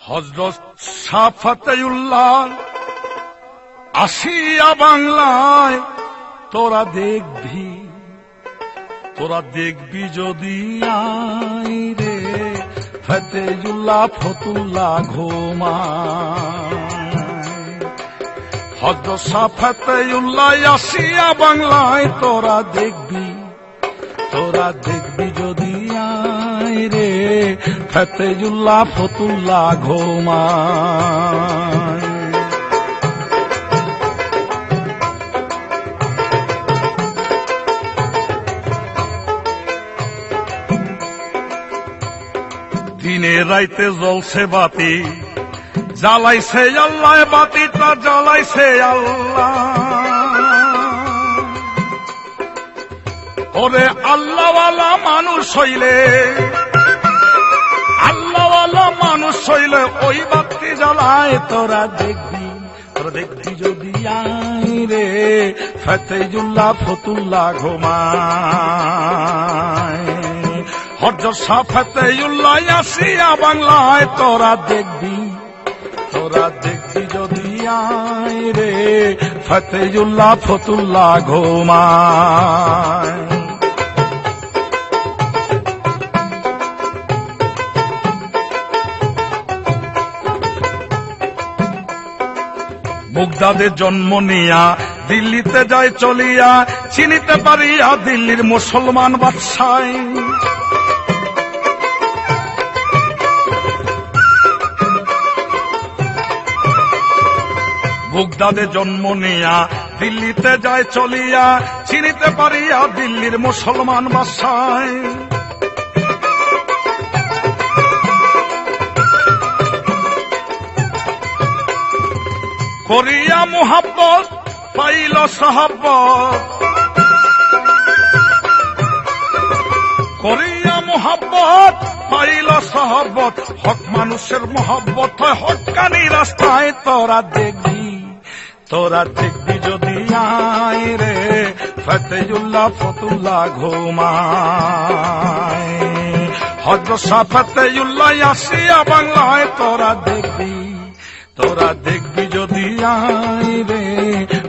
হযরত শাহ ফতেউল্লাহ আসিয়া বাংলায় তোরা দেখবি যদি আই রে ফতেউল্লাহ ফতুল্লাহ ঘুমায়। হযরত শাহ ফতেউল্লাহ আসিয়া বাংলায় তোরা দেখবি যদি আই রে ফতেউল্লাহ ফতুল্লাহ ঘুমায়। দিনে রাইতে জ্বলছে বাতি, জ্বালাইছে আল্লাহ, বাতিটা জ্বালাইছে আল্লাহ। ওরে আল্লাহওয়ালা মানুষ হইলে ওই বাতি জ্বালায় তোরা দেখবি যদি আই রে ফতেউল্লাহ ফতুল্লাহ ঘুমায়। হযরত শাহ ফতেউল্লাহ আসিয়া বাংলায় তোরা দেখবি যদি আই রে ফতেউল্লাহ ফতুল্লাহ ঘুমায়। মুগদাদের জন্ম নিয়া দিল্লিতে যায় চলিয়া, চিনিতে পারিয়া দিল্লির মুসলমান বাদশাহ। মুগদাদে জন্ম নিয়া দিল্লিতে যায় চলিয়া, চিনিতে পারিয়া দিল্লির মুসলমান বাদশাহ। করিয়া মুহাব্বত পাইল সাহাব্বত, হক মানুষের মহব্বত হয় হক্কানি রাস্তায় তোরা দেখবি যদি আই রে ফতেউল্লাহ ফতুল্লাহ ঘুমায়। হযরত শাহ ফতেউল্লাহ আসিয়া বাংলায় তোরা দেখবি যদি আই রে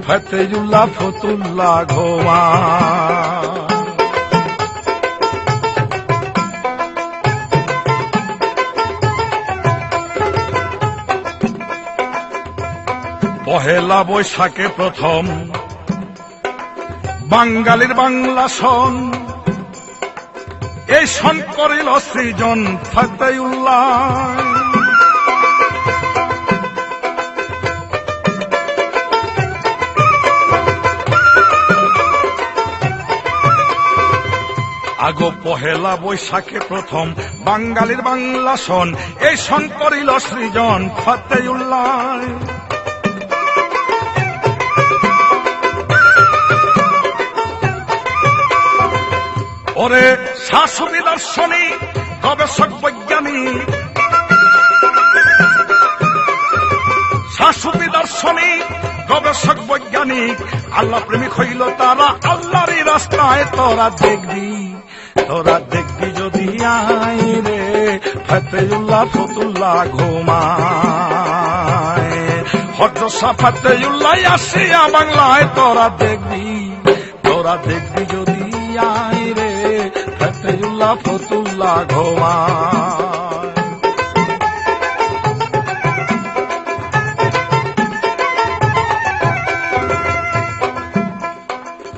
ফতেউল্লাহ ফতুল্লাহ ঘুমায়। পহেলা বৈশাখে প্রথম বাঙালির বাংলা সন, এই সন করিল সৃজন ফতেউল্লাহ। আগো পহেলা বৈশাখে প্রথম বাঙালির বাংলা সন, এই সন করিল সৃজন ফতেউল্লাহ। ওরে শাসনী দার্শনিক গবেষক বৈজ্ঞানিক, আল্লাহ প্রেমিক হইল তারা আল্লাহরই রাস্তায় তোরা দেখবি যদি আই রে ফতেউল্লাহ ফতুল্লাহ ঘুমায়। হযরত শাহ ফতেউল্লাহ আসিয়া বাংলায় তোরা দেখবি যদি আই রে ফতেউল্লাহ ফতুল্লাহ ঘুমায়।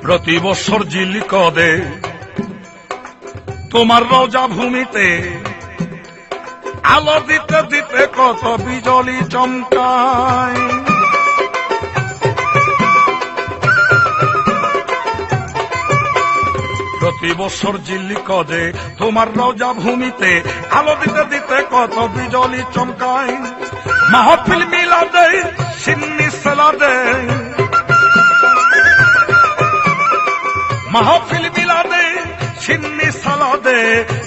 প্রতি বছর জিলিকদে তোমার রওজা ভূমিতে আলো দিতে দিতে কত বিজলি চমকায়। প্রতি বছর জিলিকদে তোমার রওজা ভূমিতে আলো দিতে দিতে কত বিজলি চমকায়। মাহফিল মিলাদে সিন্নি সালাদে,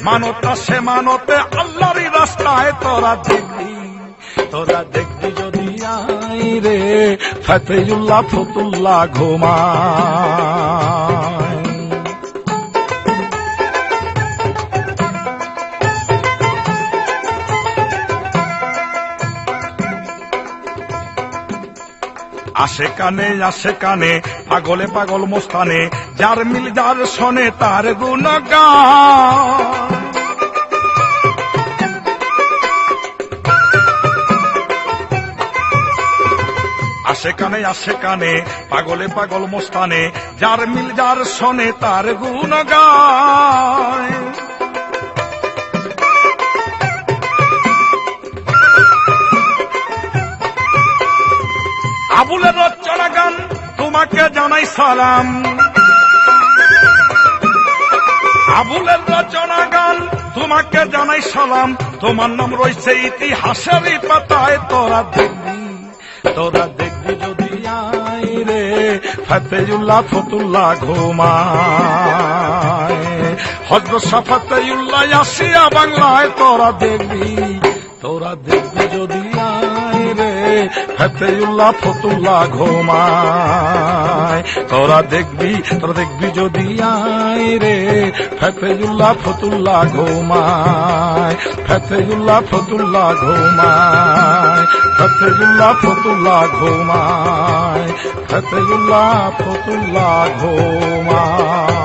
মানতা সে মানতে আল্লাহরই রাস্তায় তোরা দেখবি যদি আই রে ফতেউল্লাহ ফতুল্লাহ ঘুমায়। আসে কানে পাগলে পাগল মোস্তানে, যার মিল যার শোনে তার গুণগান। আসে কানে পাগলে পাগল মোস্তানে, যার মিল যার শোনে তার গুণগান। আবুলের রচনা গান তোমাকে জানাই সালাম, আবুলের রচনা গান তোমাকে জানাই সালাম। তোমার নাম রয়েছে ইতিহাসের পাতায়, তোরা দেখবি যদি আয় রে ফতেউল্লাহ ফতুল্লাহ ঘুমায়, হযরত শাহ ফতেউল্লাহ আসিয়া বাংলায়। তোরা দেখবি যদি আয় রে ফতেউল্লাহ ফতুল্লাহ ঘুমায়। তোরা দেখবি যদি আয় রে ফতেউল্লাহ ফতুল্লাহ ঘুমায়, ফতেউল্লাহ ফতুল্লাহ ঘুমায়, ফতেউল্লাহ ফতুল্লাহ ঘুমায়, ফতেউল্লাহ ফতুল্লাহ ঘুমায়।